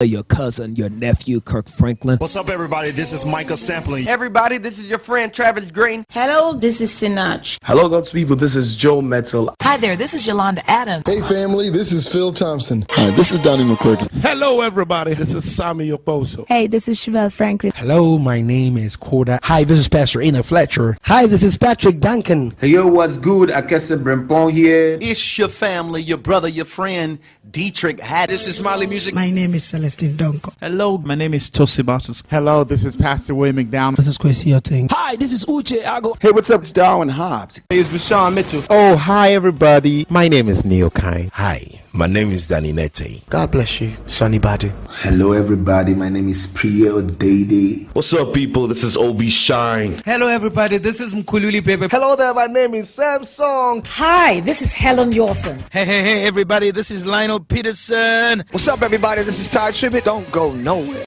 Your cousin, your nephew, Kirk Franklin. What's up, everybody? This is Michael Stamplin. Everybody, this is your friend Travis Green. Hello, this is Sinach. Hello, God's people. This is Joe Metal. Hi there, this is Yolanda Adams. Hey, family, this is Phil Thompson. Hi, this is Donnie McClurkin. Hello, everybody. This is Sammy Oposo. Hey, this is Chevelle Franklin. Hello, my name is Koda. Hi, this is Pastor Ina Fletcher. Hi, this is Patrick Duncan. Hey, yo, what's good? Akessa Brempon here. It's your family, your brother, your friend, Dietrich Hatt. This is Smiley Music. My name is Celestine Donko. Hello, my name is Tosi Bartos. Hello, this is Pastor William McDowell. This is Kwesi Oting. Hi, this is Uche Ago. Hey, what's up? It's Darwin Hobbs. Hey, it's Rashawn Mitchell. Oh, hi, everybody. My name is Neil Kine. Hi, my name is Danny Nete. God bless you, Sonny Badu. Hello, everybody. My name is Priyo Dede. What's up, people? This is Obi Shine. Hello, everybody. This is Mkululi Pepe. Hello there. My name is Samsung. Hi, this is Helen Yawson. Hey, everybody. This is Lionel Peterson. What's up, everybody? This is Ty Tribbett. Don't go nowhere.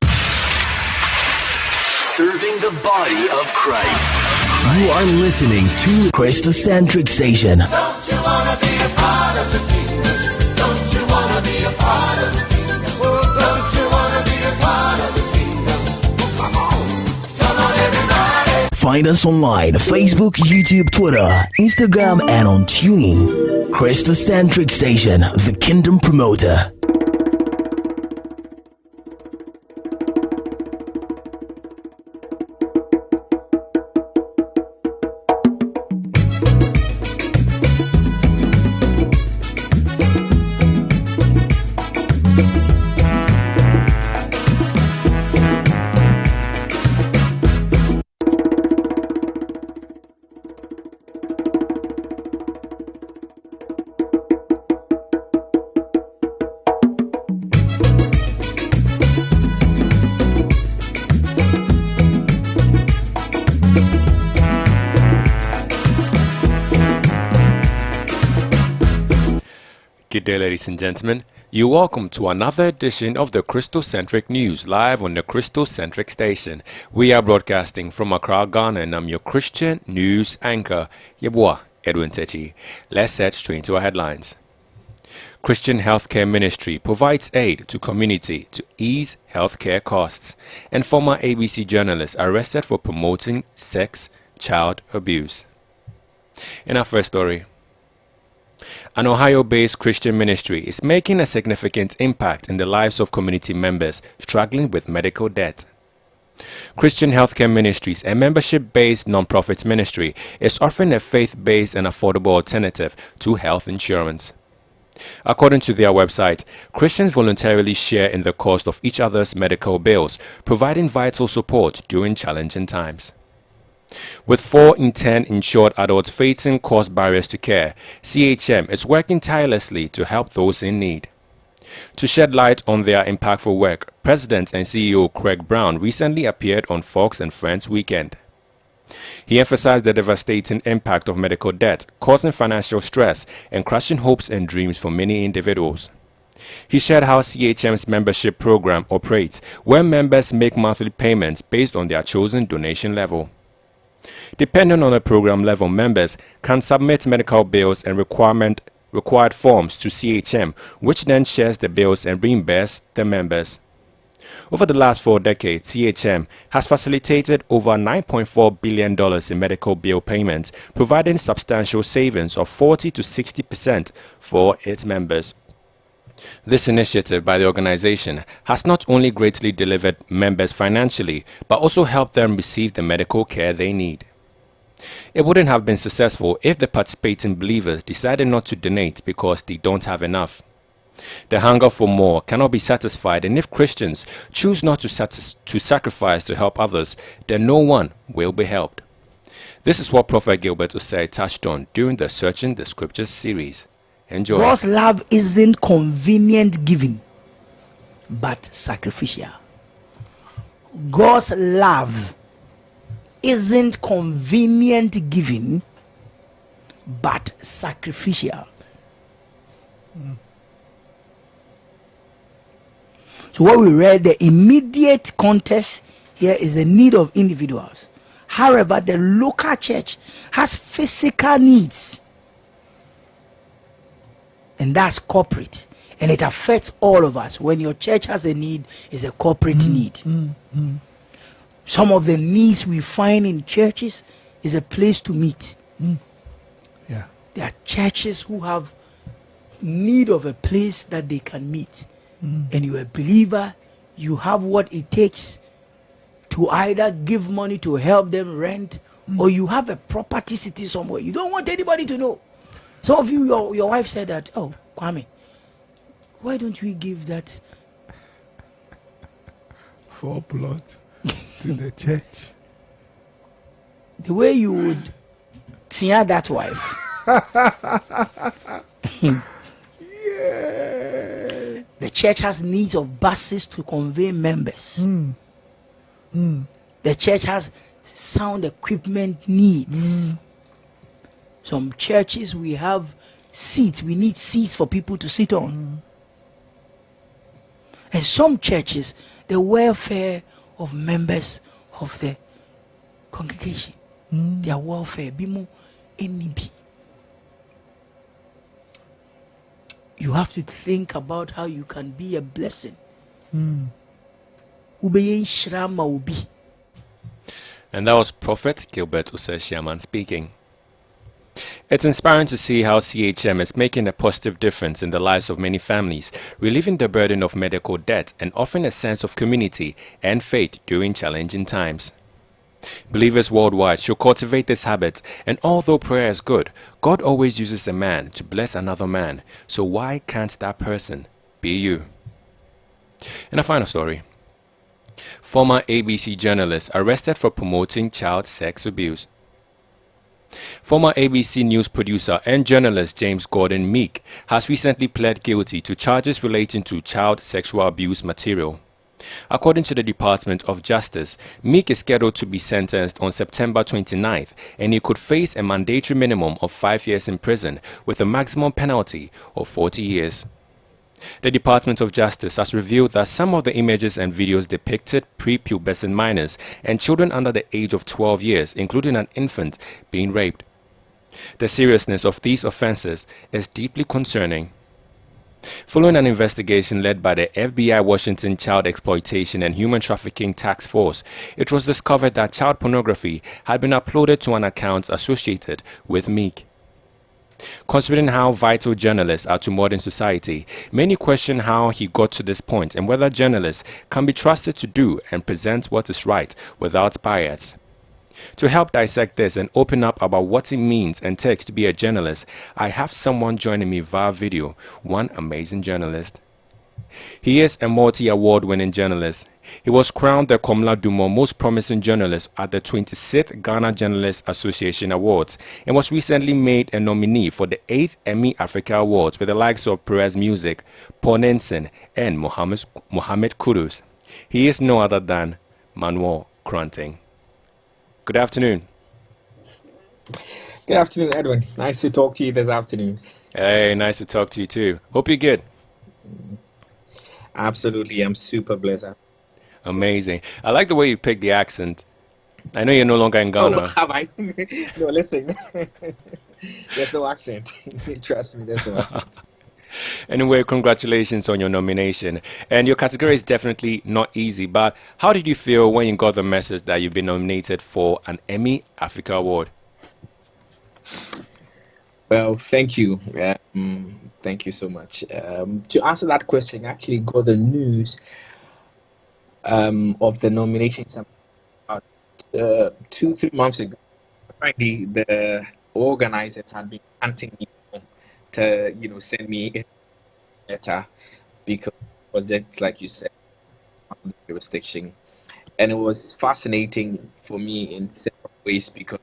Serving the body of Christ. You are listening to Kristocentric Station. Don't you want to be a part of the kingdom? Don't you want to be a part of the kingdom? Don't you want to be a part of the kingdom? Come on, everybody. Find us online, Facebook, YouTube, Twitter, Instagram, and on TuneIn. Kristocentric Station, the Kingdom Promoter. Good day, ladies and gentlemen. You're welcome to another edition of the Kristocentric News, live on the Kristocentric station. We are broadcasting from Accra, Ghana, and I'm your Christian news anchor, YEBOAH Edwin Takyi. Let's head straight into our headlines. Christian Healthcare Ministry provides aid to community to ease healthcare costs, and former ABC journalist arrested for promoting sex child abuse. In our first story, an Ohio-based Christian ministry is making a significant impact in the lives of community members struggling with medical debt. Christian Healthcare Ministries, a membership-based non-profit ministry, is offering a faith-based and affordable alternative to health insurance. According to their website, Christians voluntarily share in the cost of each other's medical bills, providing vital support during challenging times. With 4 in 10 insured adults facing cost barriers to care, CHM is working tirelessly to help those in need. To shed light on their impactful work, President and CEO Craig Brown recently appeared on Fox and Friends Weekend. He emphasized the devastating impact of medical debt, causing financial stress and crushing hopes and dreams for many individuals. He shared how CHM's membership program operates, where members make monthly payments based on their chosen donation level. Depending on the program level, members can submit medical bills and required forms to CHM, which then shares the bills and reimburses the members. Over the last 4 decades, CHM has facilitated over $9.4 billion in medical bill payments, providing substantial savings of 40 to 60% for its members. This initiative by the organization has not only greatly delivered members financially, but also helped them receive the medical care they need. It wouldn't have been successful if the participating believers decided not to donate because they don't have enough. The hunger for more cannot be satisfied, and if Christians choose not to sacrifice to help others, then no one will be helped. This is what Prophet Gilbert Osei touched on during the Searching the Scriptures series. Enjoy. God's love isn't convenient giving, but sacrificial. God's love isn't convenient giving, but sacrificial. So what we read, the immediate context here is the need of individuals. However, the local church has physical needs, and that's corporate. And it affects all of us. When your church has a need, it's a corporate need. Some of the needs we find in churches is a place to meet. Yeah. There are churches who have need of a place that they can meet. And you're a believer, you have what it takes to either give money to help them rent, or you have a property sitting somewhere. You don't want anybody to know. Some of you, your wife said that, oh, Kwame, why don't we give that 4 plots to the church? The way you would tear that wife. The church has needs of buses to convey members. The church has sound equipment needs. Some churches, we have seats. We need seats for people to sit on. And some churches, the welfare of members of the congregation, their welfare, bimo enibi. You have to think about how you can be a blessing. Ubeye Shrama Ubi. And that was Prophet Gilbert Osei-Sherman speaking. It's inspiring to see how CHM is making a positive difference in the lives of many families, relieving the burden of medical debt and offering a sense of community and faith during challenging times. Believers worldwide should cultivate this habit, and although prayer is good, God always uses a man to bless another man, so why can't that person be you? And a final story. Former ABC journalist arrested for promoting child sex abuse. Former ABC News producer and journalist James Gordon Meek has recently pled guilty to charges relating to child sexual abuse material. According to the Department of Justice, Meek is scheduled to be sentenced on September 29th, and he could face a mandatory minimum of 5 years in prison with a maximum penalty of 40 years. The Department of Justice has revealed that some of the images and videos depicted prepubescent minors and children under the age of 12 years, including an infant, being raped. The seriousness of these offenses is deeply concerning. Following an investigation led by the FBI Washington Child Exploitation and Human Trafficking Task Force, it was discovered that child pornography had been uploaded to an account associated with Meek. Considering how vital journalists are to modern society, many question how he got to this point and whether journalists can be trusted to do and present what is right without bias. To help dissect this and open up about what it means and takes to be a journalist, I have someone joining me via video, one amazing journalist. He is a multi-award winning journalist. He was crowned the Komla Dumo Most Promising Journalist at the 26th Ghana Journalists Association Awards and was recently made a nominee for the 8th Emmy Africa Awards with the likes of Perez Music, Paul Nenson, and Mohammed Kudus. He is no other than Manuel Kranting. Good afternoon. Good afternoon, Edwin. Nice to talk to you this afternoon. Hey, nice to talk to you too. Hope you're good. Absolutely, I'm super blessed. Amazing. I like the way you picked the accent. I know you're no longer in Ghana. Oh, have I? No, listen. There's no accent. Trust me, there's no accent. Anyway, congratulations on your nomination. And your category is definitely not easy, but how did you feel when you got the message that you've been nominated for an Emmy Africa Award? Well, thank you. Thank you so much. To answer that question, I actually got the news of the nominations about 2-3 months ago. Apparently, the organizers had been hunting me to, send me a letter because it was just like you said, the jurisdiction. And it was fascinating for me in several ways because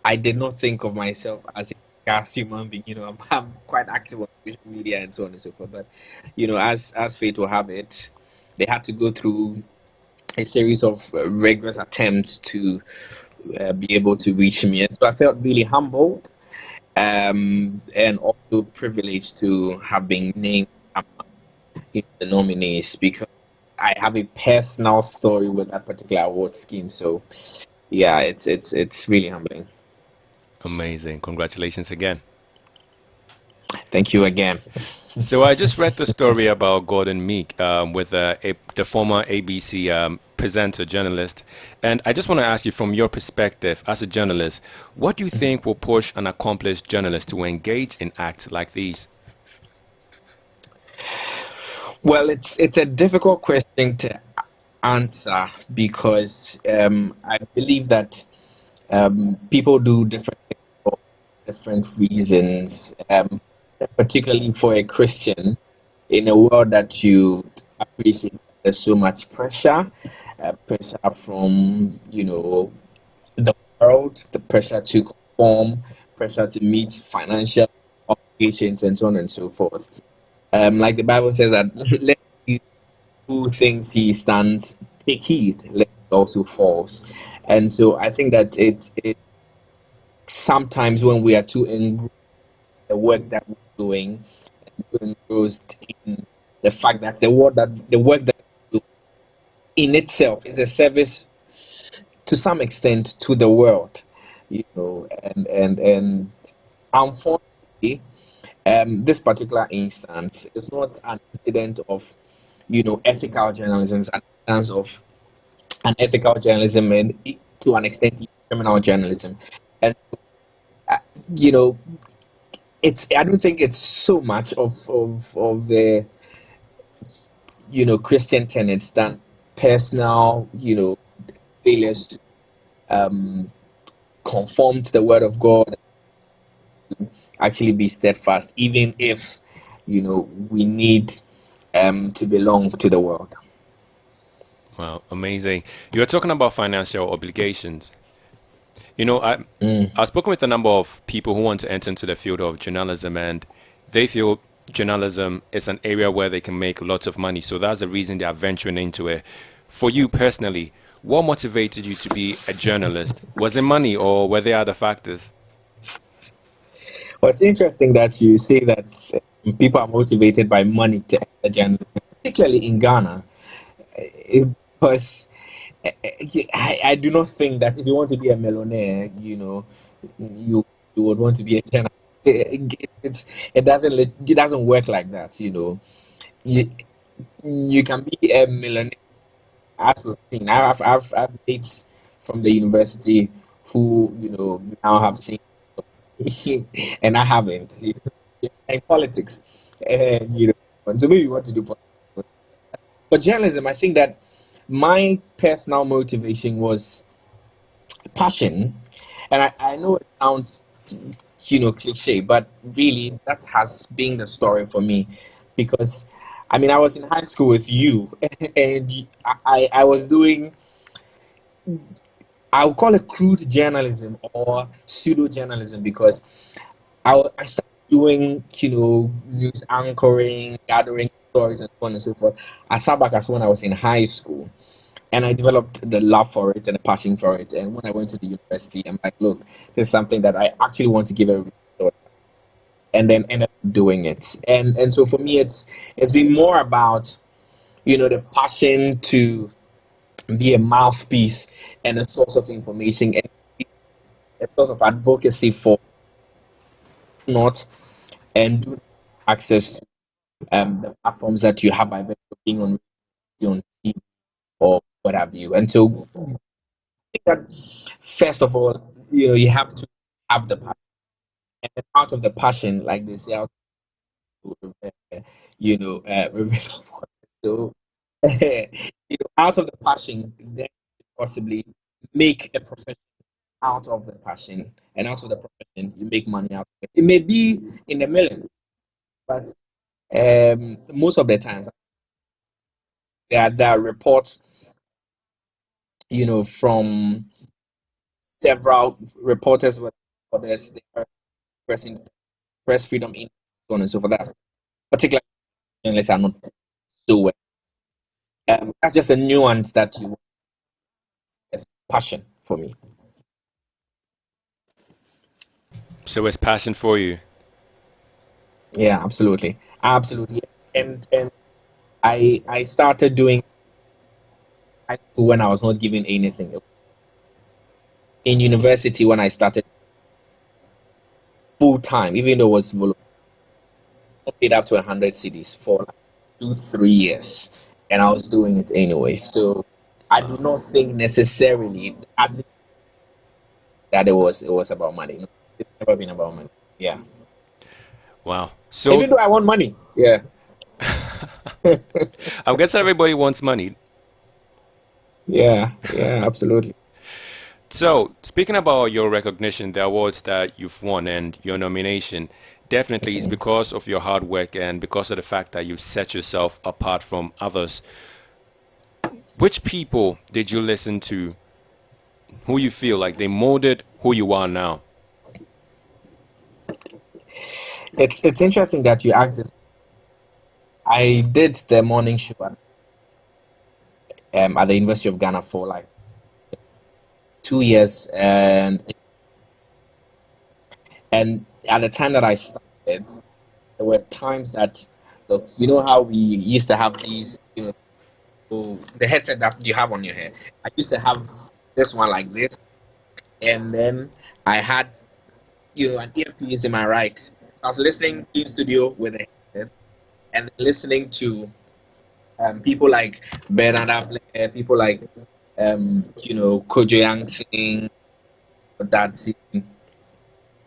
I did not think of myself as a human being. I'm quite active on social media and so on and so forth. But, as fate will have it, they had to go through a series of rigorous attempts to be able to reach me. And so I felt really humbled and also privileged to have been named in the nominees because I have a personal story with that particular award scheme. So, yeah, it's really humbling. Amazing. Congratulations again. Thank you again. So I just read the story about Gordon Meek with the former ABC presenter, journalist. And I just want to ask you, from your perspective as a journalist, what do you think will push an accomplished journalist to engage in acts like these? Well, it's a difficult question to answer because I believe that people do different things for different reasons, particularly for a Christian in a world that you appreciate. There's so much pressure, pressure from the world, the pressure to conform, pressure to meet financial obligations, and so on and so forth. Like the Bible says that let he who thinks he stands take heed, let he also falls. And so I think that it's sometimes when we are too engrossed in the work that we're doing, too engrossed in the fact that the work that we do in itself is a service to some extent to the world, and unfortunately, this particular instance is not an incident of ethical journalism. It's an instance of unethical journalism and to an extent criminal journalism. And it's I don't think it's so much of the Christian tenets than personal failures to conform to the word of God, actually be steadfast, even if we need to belong to the world. Wow, amazing. You're talking about financial obligations. I've spoken with a number of people who want to enter into the field of journalism, and they feel journalism is an area where they can make lots of money. So that's the reason they are venturing into it. For you personally, what motivated you to be a journalist? Was it money, or were there other factors? Well, it's interesting that you say that people are motivated by money to enter journalism, particularly in Ghana, because I do not think that if you want to be a millionaire, you would want to be a journalist. It doesn't work like that. You can be a millionaire. As we've seen, I've mates from the university who now have seen, and I haven't. In politics, and so maybe you want to do politics. But journalism, I think that my personal motivation was passion, and I know it sounds cliche, but really that has been the story for me, because I mean I was in high school with you, and I was doing, I would call it crude journalism or pseudo journalism, because I started doing news anchoring, gathering stories, and so on and so forth as far back as when I was in high school. And I developed the love for it and the passion for it. And when I went to the university, I'm like, look, this is something that I actually want to give a shot, and then ended up doing it. And so for me, it's been more about the passion to be a mouthpiece and a source of information and a source of advocacy for not and do access to the platforms that you have by virtue of being on TV or what have you. And so I think that first of all, you have to have the passion, and then out of the passion, like they say, out rivers of water. So out of the passion, then possibly make a profession out of the passion, and out of the profession, you make money out of it. It may be in the millions, but most of the times there are reports, from several reporters, with others, they are pressing press freedom in, so on and so forth. That's particularly journalists are not so well. That's just a nuance that you as passion for me. So it's passion for you. Yeah, absolutely, and I started doing when I was not given anything. In university, when I started full time, even though it was volunteer, paid up to 100 CDs for like 2-3 years, and I was doing it anyway. So I do not think necessarily that it was about money. No, it's never been about money. Yeah. Wow. So even though I want money, yeah. I guess everybody wants money. Yeah, absolutely. So, speaking about your recognition, the awards that you've won and your nomination, definitely is because of your hard work and because of the fact that you set yourself apart from others. Which people did you listen to who you feel like they molded who you are now? It's interesting that you asked this. I did the morning show at the University of Ghana for like 2 years, and at the time that I started, there were times that, look, you know how we used to have these, the headset that you have on your head. I used to have this one like this, and then I had, an earpiece in my right. So I was listening in studio with a headset and listening to people like Bernard Avle, people like Kojo Yang Singh, Dad Singh,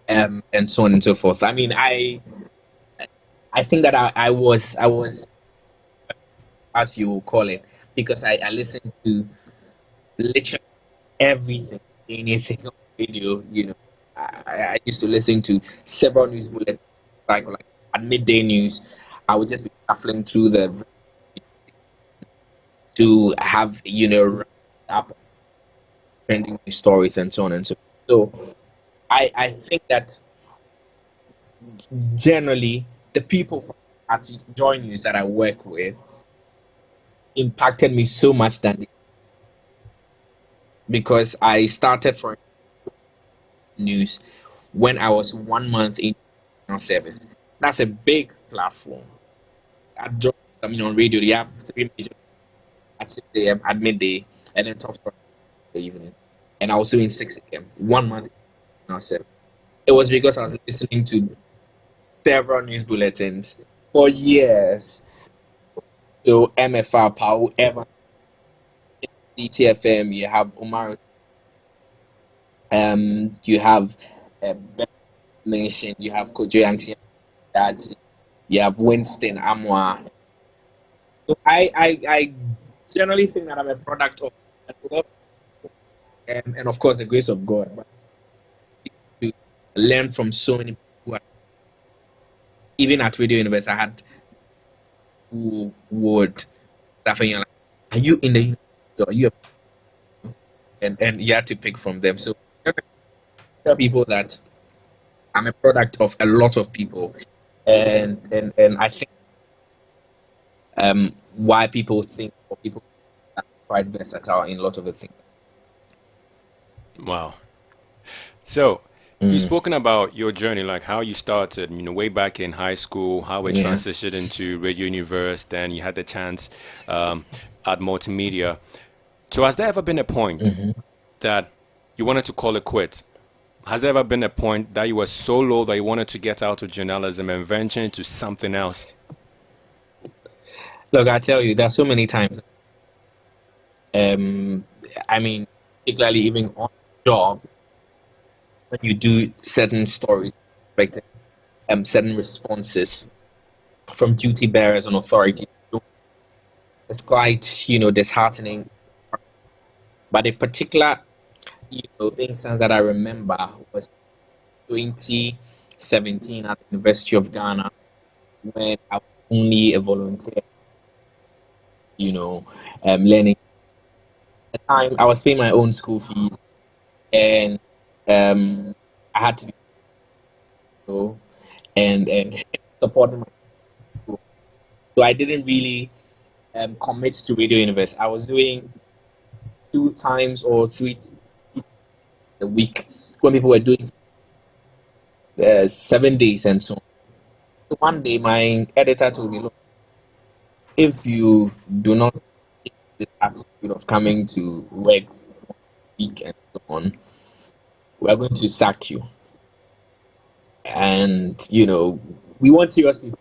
and so on and so forth. I mean, I think that I was, as you will call it, because I listened to literally everything, anything on radio. I used to listen to several news bulletins, like at midday news. I would just be shuffling through to have up trending stories and so on and so forth. So I think that generally the people at Joy News that I work with impacted me so much because I started for news when I was 1 month in service. That's a big platform. On radio, you have 3 major at 6 a.m. at midday, and then top story in the evening. And I was doing 6 a.m. 1 month in service. It was because I was listening to several news bulletins for years. So MFR, Paul, Evan, DTFM, you have Omar, you have Nation, you have Kojo Yang, you have Winston Amwa. So I generally think that I'm a product of a lot, and of course the grace of God, but to learn from so many people. Even at Radio University, I had who would start saying, like, "Are you in the university? Are you?" And you had to pick from them. So tell people that I'm a product of a lot of people, and I think why people think, or people are quite versatile in a lot of the things. Wow. So you've spoken about your journey, like how you started, way back in high school, how it transitioned into Radio Universe, then you had the chance at multimedia. So has there ever been a point that you wanted to call it quits? Has there ever been a point that you were so low that you wanted to get out of journalism and venture into something else? Look, I tell you, there are so many times. I mean, particularly even on the job, when you do certain stories, expect certain responses from duty bearers and authorities, it's quite, disheartening. But a particular, instance that I remember was 2017 at the University of Ghana, when I was only a volunteer, learning. At the time, I was paying my own school fees, and I had to be, and supporting my school. So I didn't really commit to Radio University. I was doing 2 times or 3 a week when people were doing 7 days and so on. So one day, my editor told me, "Look, if you do not take this attitude of coming to work week and so on, we are going to sack you. And we want serious people."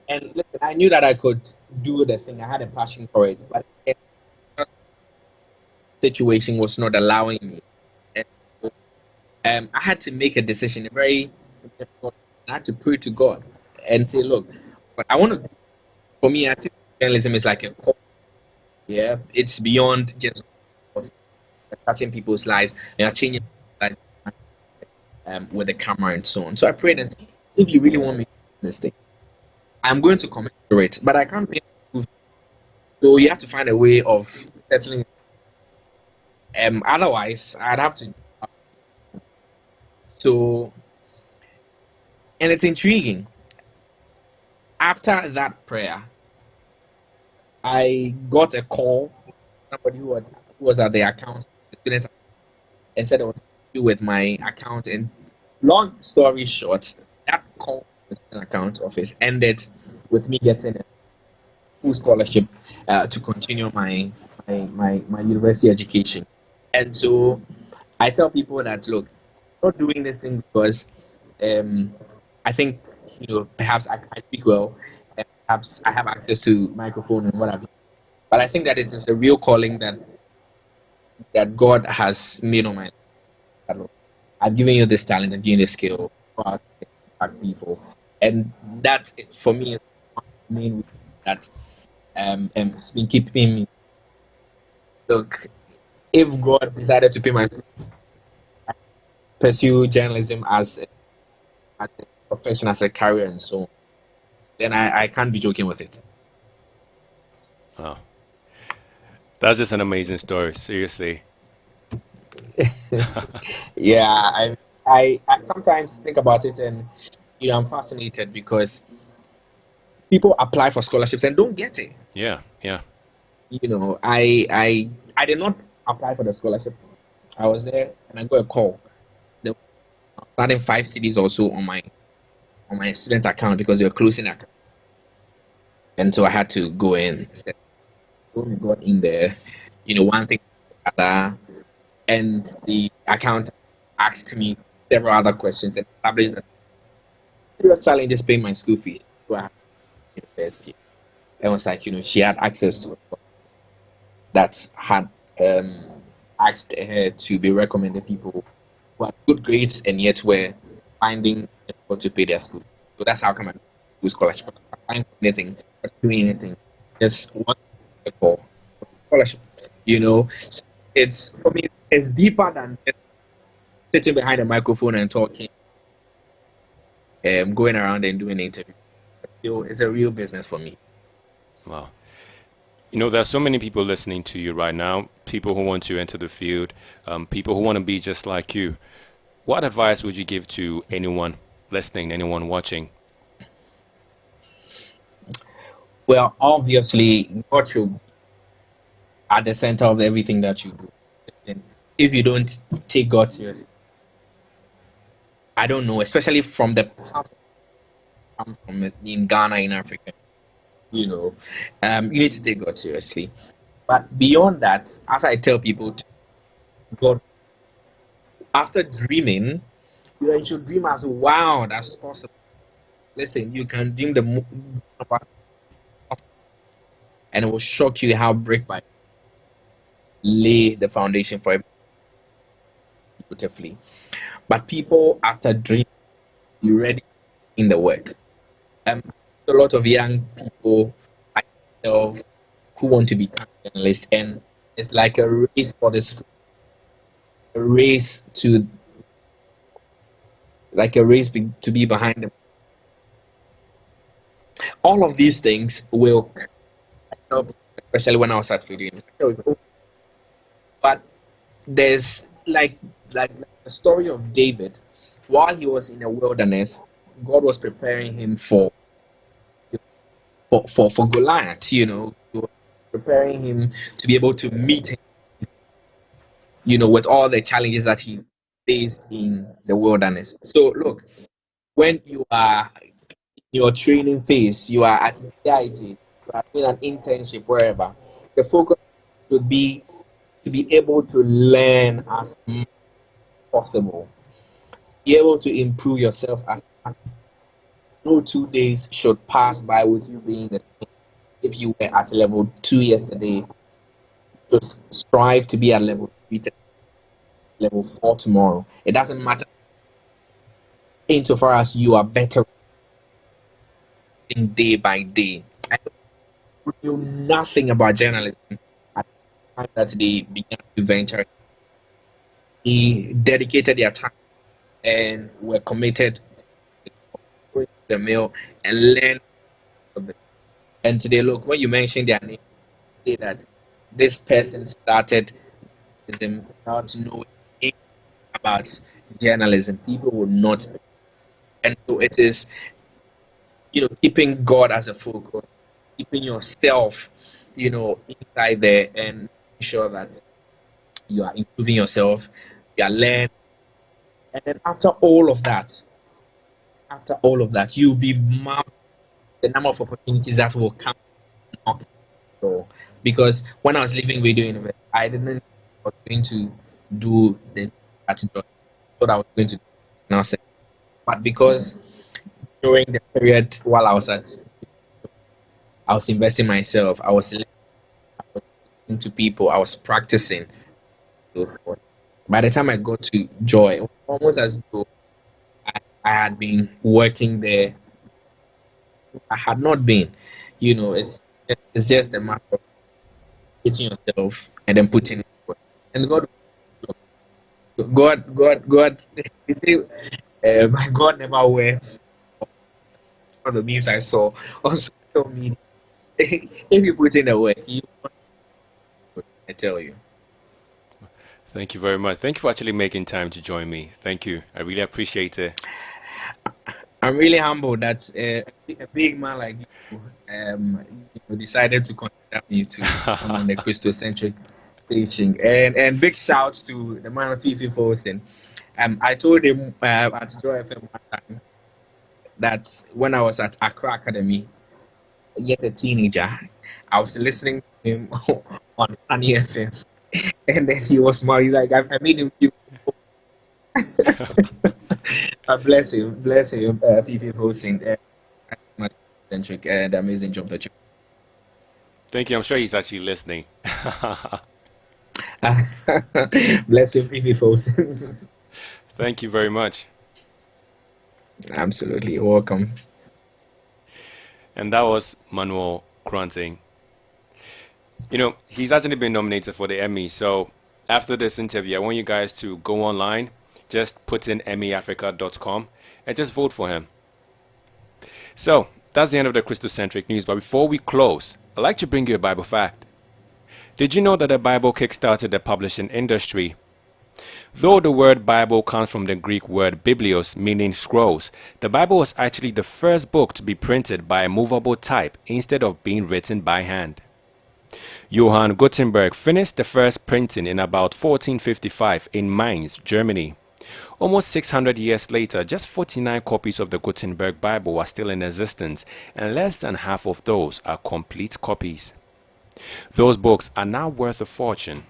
And listen, I knew that I could do the thing. I had a passion for it, but the situation was not allowing me. And so, I had to make a decision, a very difficult. I had to pray to God and say, "Look, what I want to do for me, I think journalism is like a call. Yeah, it's beyond just touching people's lives and changing lives with the camera and so on." So I prayed and said, "If you really want me to do this thing, I'm going to commit to it, but I can't pay." So you have to find a way of settling. Otherwise, I'd have to. So, and it's intriguing. After that prayer, I got a call. Somebody who was at the account, the student, and said it was to do with my account. And long story short, that call with the student account office ended with me getting a full scholarship to continue my university education. And so I tell people that, look, I'm not doing this thing because I think perhaps I speak well, and perhaps I have access to microphone and what have you. But I think that it is a real calling that God has made on my life. That, look, I've given you this talent, I've given you this skill, go out and impact people, and that's it for me. Is the main reason that has been keeping me. Look, if God decided to pay my school, pursue journalism as a profession, as a career, and so on, then I can't be joking with it. Wow. That's just an amazing story, seriously. Yeah, I sometimes think about it, and I'm fascinated because people apply for scholarships and don't get it. Yeah, yeah. I did not apply for the scholarship. I was there and I got a call. They were starting 5 CDs or so on my student account because they were closing account. And so I had to go in. So we got in there, one thing, other, and the account asked me several other questions and established that serious challenges paying my school fees. So I had to university. And it was like, she had access to it that had asked her to be recommended people who had good grades and yet were finding it difficult to pay their school. So that's how come I do scholarship. I'm not applying for anything, not doing anything. Just one for scholarship. So it's, for me, it's deeper than just sitting behind a microphone and talking, going around and doing interviews. It's a real business for me. Wow. There are so many people listening to you right now, people who want to enter the field, people who want to be just like you. What advice would you give to anyone listening, anyone watching? Well, obviously, God should be at the center of everything that you do. And if you don't take God seriously, I don't know, especially from the part I'm from in Ghana, in Africa, you need to take God seriously. But beyond that, as I tell people, God, after dreaming, you should dream as wild as possible. Listen, you can dream the moon, and it will shock you how brick by lay the foundation for everything beautifully. But people, after dreaming, you ready in the work. A lot of young people like myself who want to become journalists, and it's like a race for the school, a race to to be behind them. All of these things will help, especially when I was at Field University. But there's like the story of David. While he was in the wilderness, God was preparing him for Goliath. He was preparing him to be able to meet him, with all the challenges that he faced in the wilderness. So look, when you are in your training phase, you are at DIG, you are doing an internship wherever, the focus should be to be able to learn as much as possible, be able to improve yourself as much. No 2 days should pass by with you being the same. If you were at level 2 yesterday, just strive to be at level 3, level 4 tomorrow. It doesn't matter insofar as you are better day by day. I knew nothing about journalism at the time that they began to venture. They dedicated their time and were committed to going to the mill and learn of it. And today, look, when you mention their name, say that this person started journalism without knowing anything about journalism. People will not. And so it is, keeping God as a focus, keeping yourself, inside there, and making sure that you are improving yourself, you are learning. And then after all of that, you'll be marveled the number of opportunities that will come knock the door. Because when I was leaving Radio University, I didn't know I was going to do the at job. I thought I was going to do nothing. But because during the period while I was investing myself, I was listening to people, I was practicing. So forth. By the time I got to Joy, it was almost as though I had been working there. I had not been. It's just a matter of hitting yourself and then putting it work. And God, you see, God never wears. One of the memes I saw also told me if you put in the work, I tell you. Thank you very much. Thank you for actually making time to join me. Thank you. I really appreciate it. I'm really humbled that a big man like you decided to consider me to come on the Kristocentric station. And big shout to the man Fifi Fosun. I told him at Joy FM one time that when I was at Accra Academy, yet a teenager, I was listening to him on Sunny FM. And then he was smart. He's like, I made him feel. Bless him, Fifi Fosun. And amazing job that you. Thank you. I'm sure he's actually listening. Bless him, Fifi Fosun. Thank you very much. Absolutely, you're welcome. And that was Manuel Kranting. He's actually been nominated for the Emmy. So after this interview, I want you guys to go online, just put in emmyafrica.com and just vote for him. So that's the end of the Kristocentric news. But before we close, I'd like to bring you a Bible fact. Did you know that the Bible kickstarted the publishing industry? Though the word Bible comes from the Greek word biblios, meaning scrolls, the Bible was actually the first book to be printed by a movable type instead of being written by hand. Johann Gutenberg finished the first printing in about 1455 in Mainz, Germany. Almost 600 years later, just 49 copies of the Gutenberg Bible are still in existence, and less than half of those are complete copies. Those books are now worth a fortune.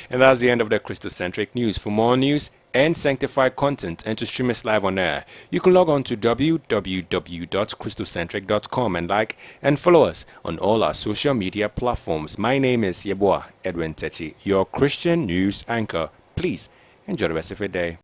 And that's the end of the Kristocentric news. For more news and sanctified content and to stream us live on air, you can log on to www.kristocentric.com and like and follow us on all our social media platforms. My name is YEBOAH Edwin Takyi, your Christian news anchor. Please enjoy the rest of your day.